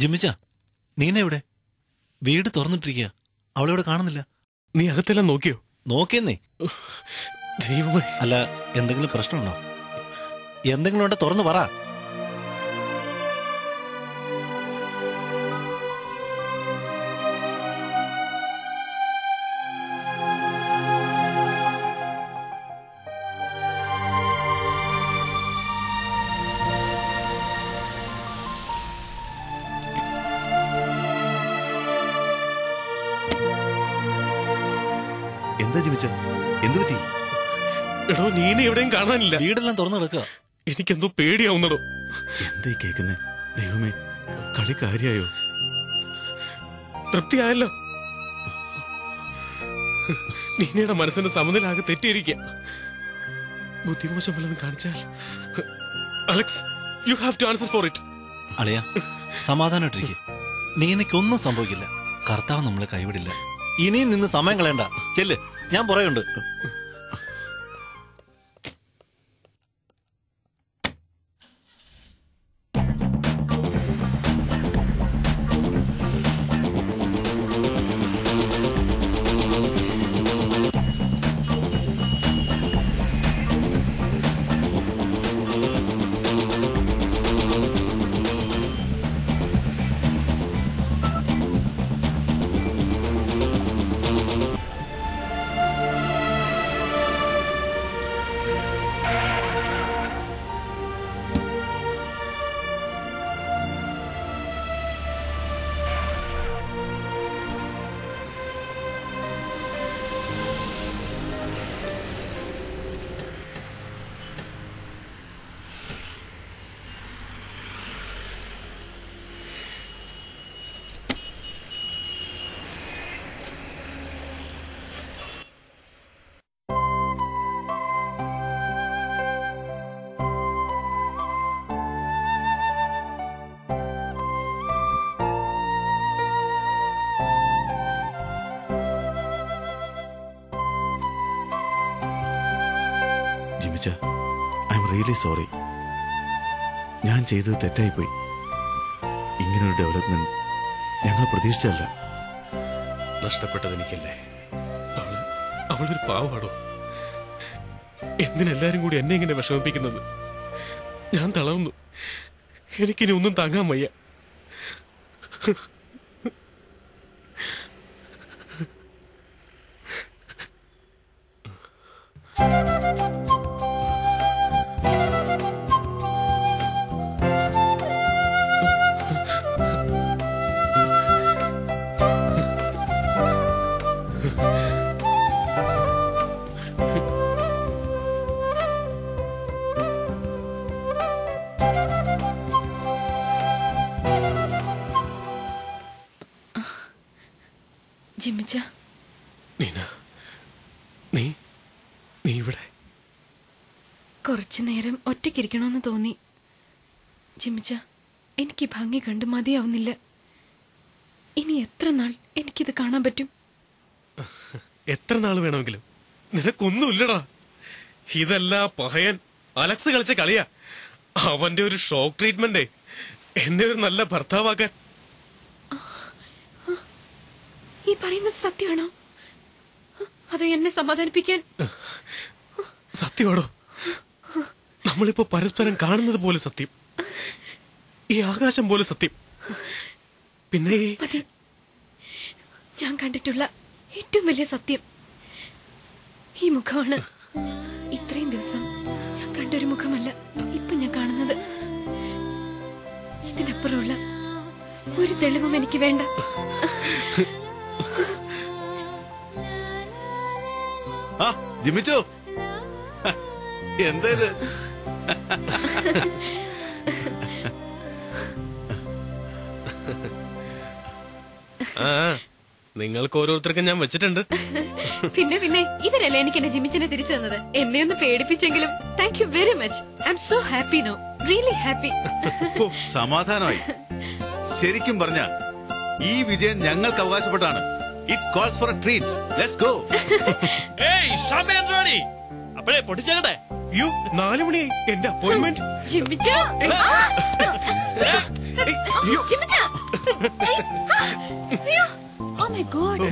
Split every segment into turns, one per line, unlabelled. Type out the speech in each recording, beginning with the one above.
ജിമ്മിച്ച, നീനെവിടെ? വീട് തുറന്നിട്ടിരിക്കുക, അവളെവിടെ കാണുന്നില്ല.
നീ അകത്തെല്ലാം നോക്കിയോ?
നോക്കിയെന്നേ.
ദൈവമേ.
അല്ല, എന്തെങ്കിലും പ്രശ്നമുണ്ടോ? എന്തെങ്കിലും ഉണ്ടോ തുറന്നു പറ.
എന്താ ജിമിച്ച, എന്തു പറ്റി?
എടോ, നീനെ എവിടെയും കാണാനില്ല.
വീടെല്ലാം തുറന്നു കിടക്കുക.
എനിക്കെന്തോ പേടിയാവുന്നടോ.
എന്തായി കേൾക്കുന്നേ? ദൈവമേ, കളി കാര്യായോ?
തൃപ്തിയായല്ലോ. നീനയുടെ മനസ്സിന്റെ സമനിലാകെ തെറ്റിയിരിക്കുക. ബുദ്ധിമോശം വല്ലതും കാണിച്ചാൽ Alex, you have to answer for it.
അളിയ, സമാധാനമായിട്ടിരിക്കുക. നീ എനിക്കൊന്നും സംഭവിക്കില്ല. കർത്താവ് നമ്മളെ കൈവിടില്ല. ഇനിയും നിന്ന് സമയം കളയണ്ട. ചെല്ല്, ഞാൻ പറയുണ്ട്.
I'm really sorry. ഞാൻ ചെയ്തത് തെറ്റായിപ്പോയി. ഇങ്ങനൊരു ഡെവലപ്മെന്റ് ഞങ്ങൾ പ്രതീക്ഷിച്ചല്ല.
നഷ്ടപ്പെട്ടത് എനിക്കല്ലേ. അവളൊരു പാവാടോ. എന്തിനെല്ലാരും കൂടി എന്നെ ഇങ്ങനെ വിഷമിപ്പിക്കുന്നത്? ഞാൻ തളർന്നു. എനിക്കിനി ഒന്നും താങ്ങാൻ വയ്യ.
ജിമ്മിച്ച,
നീ ഇവിടെ?
കുറച്ചു നേരം ഒറ്റയ്ക്കിരിക്കണമെന്ന് തോന്നി. ജിമ്മിച്ച, എനിക്ക് ഭംഗി കണ്ട് മതിയാവുന്നില്ല. ഇനി എത്ര നാൾ എനിക്കിത് കാണാൻ പറ്റും?
എത്ര നാൾ വേണമെങ്കിലും. നിനക്കൊന്നുമില്ലടാ. ഇതല്ല പഹയൻ അലക്സ് കളിച്ച കളിയാ. അവന്റെ ഒരു ഷോക്ക് ട്രീറ്റ്മെന്റ് എന്നെ ഒരു നല്ല ഭർത്താവാക്കാൻ.
ഈ പറയുന്നത് സത്യമാണോ? അതോ എന്നെ സമാധാനിപ്പിക്കാൻ?
സത്യമാണോ? നമ്മളിപ്പോ പരസ്പരം കാണുന്നത് പോലെ സത്യം. ഈ ആകാശം പോലെ സത്യം. പിന്നെ
ഞാൻ കണ്ടിട്ടുള്ള ഏറ്റവും വലിയ സത്യം ഈ മുഖമാണ്. ഇത്രയും ദിവസം ഞാൻ കണ്ടൊരു മുഖമല്ല ഇപ്പൊ ഞാൻ കാണുന്നത്. ഇതിനപ്പുറമുള്ള ഒരു തെളിവും എനിക്ക് വേണ്ട.
ജിമ്മിച്ചോ, എന്താ ഇത്?
നിങ്ങൾക്ക് ഓരോരുത്തർക്കും ഞാൻ വെച്ചിട്ടുണ്ട്.
പിന്നെ ഇവരല്ലേ എനിക്ക് എന്റെ ജിമ്മിച്ചനെ തിരിച്ചു തന്നത്. എന്നെ ഒന്ന് പേടിപ്പിച്ചെങ്കിലും thank you very much. I'm so happy no, really happy.
സമാധാനമായി. ശരിക്കും പറഞ്ഞ ഈ വിജയം ഞങ്ങൾക്ക് അവകാശപ്പെട്ടാണ്. It calls for a treat. Let's go.
ഏയ് ഷാമ്പെയിൻ റെഡി. അപ്പോഴേ പൊട്ടിച്ചേക്കട്ടെ. 4 മണിയായി എന്റെ അപ്പോയിന്റ്മെന്റ്.
ജിമ്മിച്ച, ജിമ്മിച്ച അയ്യോ ഓ മൈ ഗോഡ്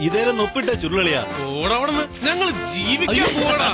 ഇതേലും ഒപ്പിട്ട ചുരുളിയാ
ഓടവിടുന്ന് ഞങ്ങൾ ജീവിക്കാൻ പോടാ